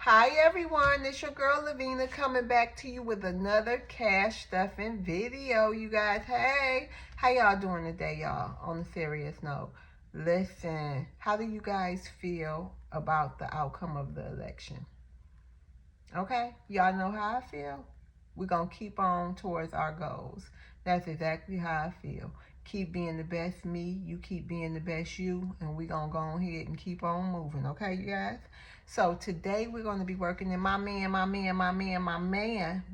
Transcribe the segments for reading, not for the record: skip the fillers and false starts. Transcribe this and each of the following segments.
Hi everyone, it's your girl Lavina coming back to you with another cash stuffing video, you guys. Hey, how y'all doing today, y'all? On a serious note, listen, how do you guys feel about the outcome of the election? Okay, y'all know how I feel. We're gonna keep on towards our goals. That's exactly how I feel. Keep being the best me, you keep being the best you, and we're gonna go ahead and keep on moving, okay, you guys? So today we're gonna be working in my man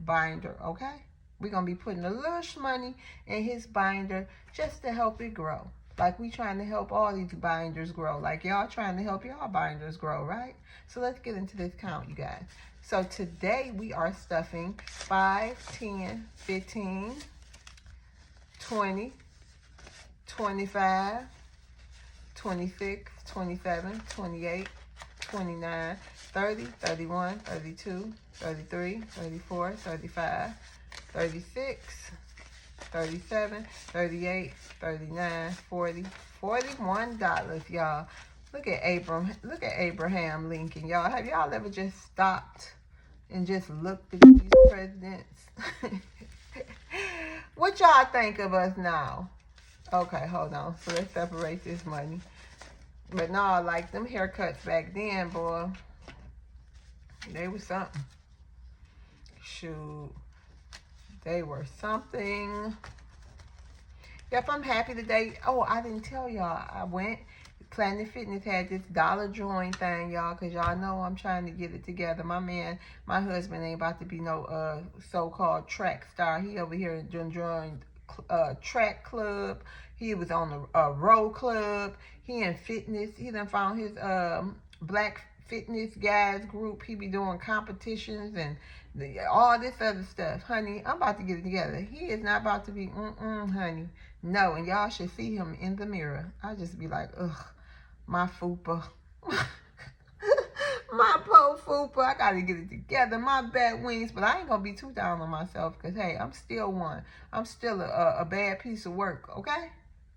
binder, okay? We're gonna be putting a little money in his binder just to help it grow. Like we trying to help all these binders grow. Like y'all trying to help y'all binders grow, right? So let's get into this count, you guys. So today we are stuffing 5, 10, 15, 20, 25, 26, 27, 28, 29, 30, 31, 32, 33, 34, 35, 36, 37, 38, 39, 40, $41, y'all. Look at Abraham Lincoln, y'all. Have y'all ever just stopped and just looked at these presidents? What y'all think of us now? Okay, hold on. So let's separate this money. But no, like them haircuts back then, boy, they were something. Shoot, they were something. Yep, I'm happy today. Oh, I didn't tell y'all. I went. Planet Fitness had this dollar join thing, y'all, because y'all know I'm trying to get it together. My husband ain't about to be no so-called track star. He over here joined track club. He was on the row club. He in fitness. He done found his black fitness guys group. He be doing competitions and all this other stuff. Honey, I'm about to get it together. He is not about to be, honey. No, and y'all should see him in the mirror. I just be like, ugh, my fupa. My poor fupa. I gotta get it together. My bad wings, but I ain't gonna be too down on myself because, hey, I'm still one. I'm still a bad piece of work, okay?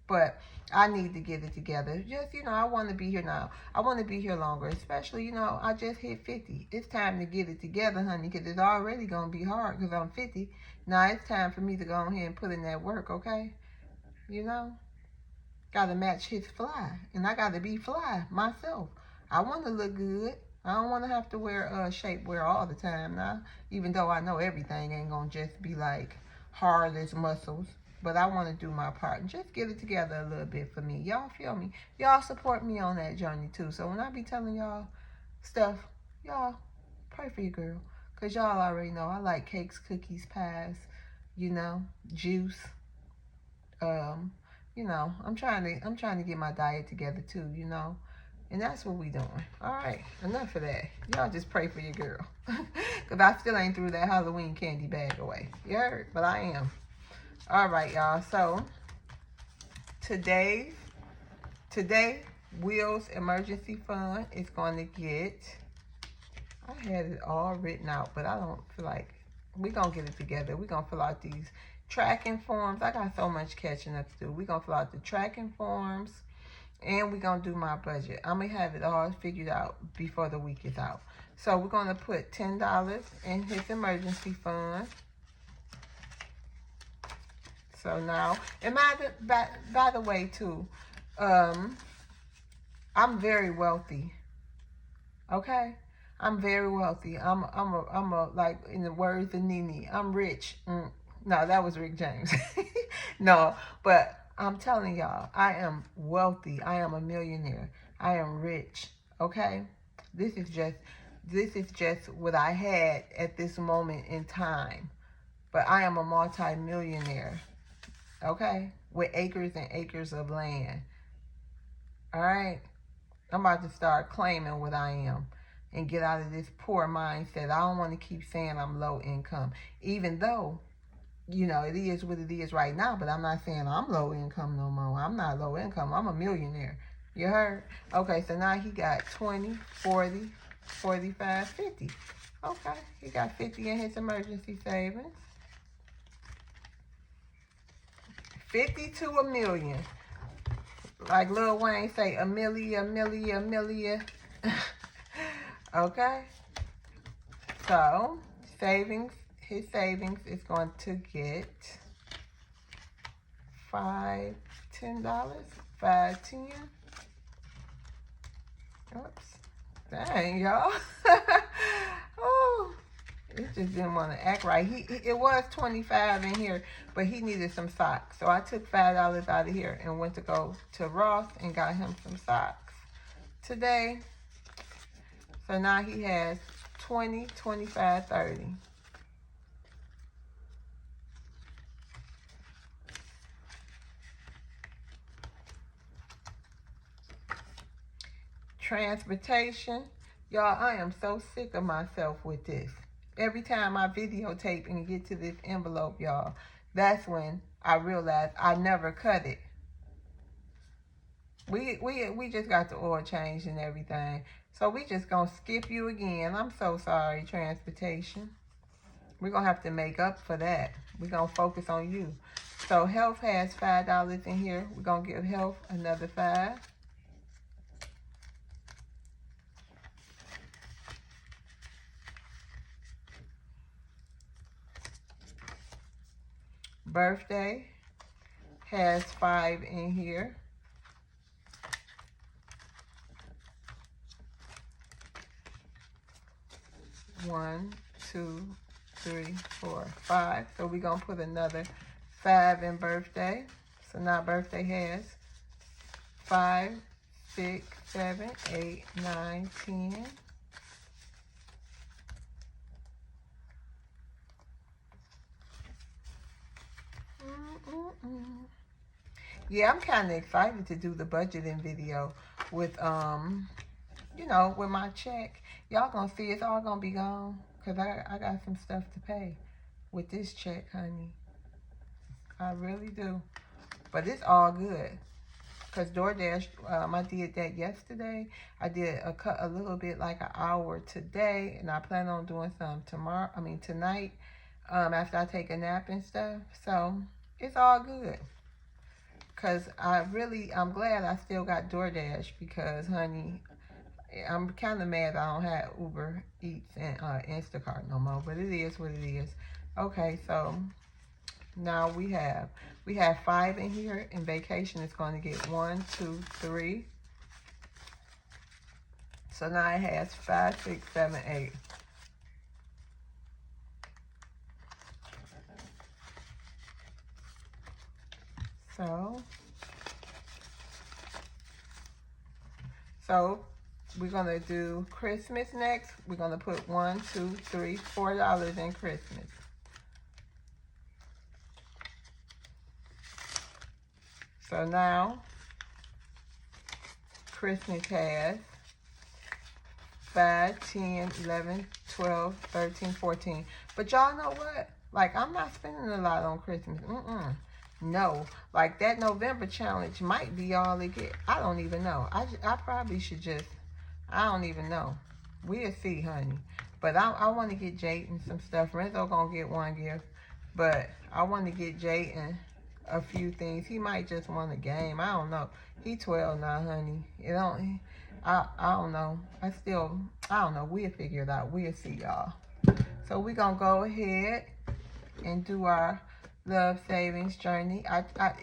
But I need to get it together. Just, I want to be here now. I want to be here longer, especially, I just hit 50. It's time to get it together, honey, because it's already going to be hard because I'm 50. Now it's time for me to go ahead and put in that work, okay? Got to match his fly, and I got to be fly myself. I want to look good. I don't want to have to wear shapewear all the time now, even though I know everything ain't going to just be like hard as muscles. But I want to do my part and just get it together a little bit for me. Y'all feel me? Y'all support me on that journey too. So when I be telling y'all stuff, y'all pray for your girl. Because y'all already know I like cakes, cookies, pies, juice. I'm trying to get my diet together too, And that's what we doing. All right, enough of that. Y'all just pray for your girl. Because I still ain't threw that Halloween candy bag away. You heard? But I am. All right, y'all. So, today, Will's Emergency Fund is going to get, I had it all written out, but I don't feel like, we're going to get it together. We're going to fill out these tracking forms. I got so much catching up to do. We're going to fill out the tracking forms, and we're going to do my budget. I'm going to have it all figured out before the week is out. So, we're going to put $10 in his emergency fund. So now, and by the way too, I'm very wealthy. Okay, I'm very wealthy. I'm a like in the words of Nene, I'm rich. No, that was Rick James. No, but I'm telling y'all, I am wealthy. I am a millionaire. I am rich. Okay, this is just what I had at this moment in time. But I am a multi-millionaire. Okay, with acres and acres of land. All right, I'm about to start claiming what I am and get out of this poor mindset. I don't want to keep saying I'm low income, even though, it is what it is right now, but I'm not saying I'm low income no more. I'm not low income. I'm a millionaire. You heard? Okay, so now he got 20, 40, 45, 50. Okay, he got 50 in his emergency savings. 50 to a million. Like Lil Wayne say, a milli. Okay? So, his savings is going to get $5, $10, $5, $10. Oops. Dang, y'all. Oh, it just didn't want to act right. It was 25 in here, but he needed some socks. So I took $5 out of here and went to go to Ross and got him some socks today. So now he has 20, 25, 30. Transportation. Y'all, I am so sick of myself with this. Every time I videotape and get to this envelope, y'all, that's when I realize I never cut it. We just got the oil changed and everything. So we just gonna skip you again. I'm so sorry, transportation. We're gonna have to make up for that. We're gonna focus on you. So health has $5 in here. We're gonna give health another $5. Birthday has $5 in here. One, two, three, four, $5. So we're gonna put another $5 in birthday. So now birthday has 5, 6, 7, 8, 9, 10. Yeah, I'm kind of excited to do the budgeting video with, you know, with my check. Y'all gonna see it's all gonna be gone because I got some stuff to pay with this check, honey. I really do. But it's all good. Because DoorDash, I did that yesterday. I did a little bit like an hour today. And I plan on doing some tonight, after I take a nap and stuff. So, it's all good. Because I'm glad I still got DoorDash. Because, honey, I'm kind of mad I don't have Uber Eats and Instacart no more. But it is what it is. Okay, so now we have 5 in here, and vacation is going to get 1, 2, 3. So now it has 5, 6, 7, 8. So we're gonna do Christmas next. We're gonna put 1, 2, 3, $4 in Christmas. So now, Christmas has 5, 10, 11, 12, 13, 14. But y'all know what? Like, I'm not spending a lot on Christmas. No. Like, that November challenge might be all it get. I don't even know. I probably should just, I don't even know. We'll see, honey. But I want to get Jayden some stuff. Renzo gonna get one gift. But I want to get Jayden a few things. He might just want a game. I don't know. He 12 now, honey. I don't know. I don't know. We'll figure it out. We'll see, y'all. So we're gonna go ahead and do our love savings journey.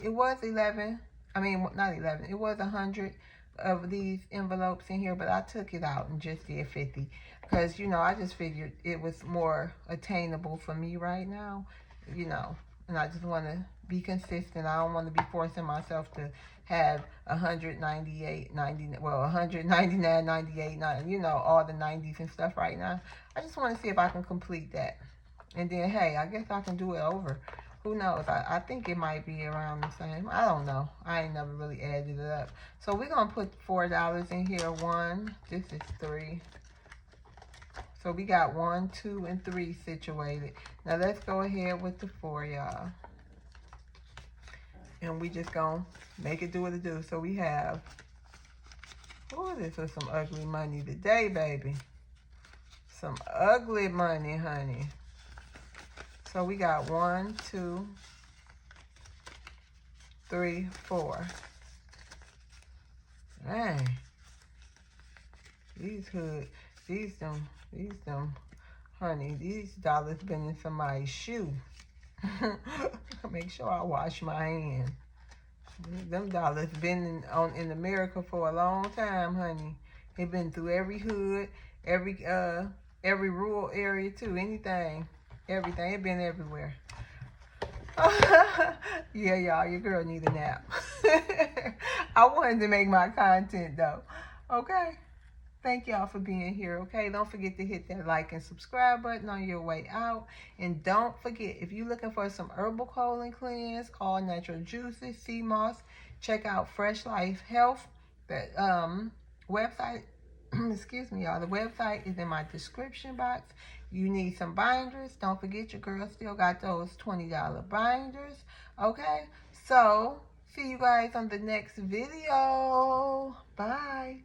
It was 11. I mean, not 11. It was 100 of these envelopes in here, but I took it out and just did 50 because, you know, I just figured it was more attainable for me right now, you know, and I just want to be consistent. I don't want to be forcing myself to have 198, 90, well, 199, 98, 90, you know, all the 90s and stuff right now. I just want to see if I can complete that. And then, hey, I guess I can do it over. Who knows? I think it might be around the same. I don't know. I ain't never really added it up. So we're going to put $4 in here. 1, this is 3. So we got 1, 2, and 3 situated. Now let's go ahead with the 4, y'all. And we just going to make it do what it do. So we have, oh, this is some ugly money today, baby. Some ugly money, honey. So we got 1, 2, 3, 4. Dang. These them Honey, these dollars been in somebody's shoe. Make sure I wash my hands. Them dollars been in America for a long time, honey. They been through every hood, every rural area too. Anything, everything. It been everywhere. Yeah, y'all, your girl need a nap. I wanted to make my content though. Okay. Thank y'all for being here, okay? Don't forget to hit that like and subscribe button on your way out. And don't forget, if you're looking for some herbal colon cleanse, all natural juices, sea moss, check out Fresh Life Health. That website, excuse me, y'all. The website is in my description box. You need some binders. Don't forget, your girl still got those $20 binders, okay? So, see you guys on the next video. Bye.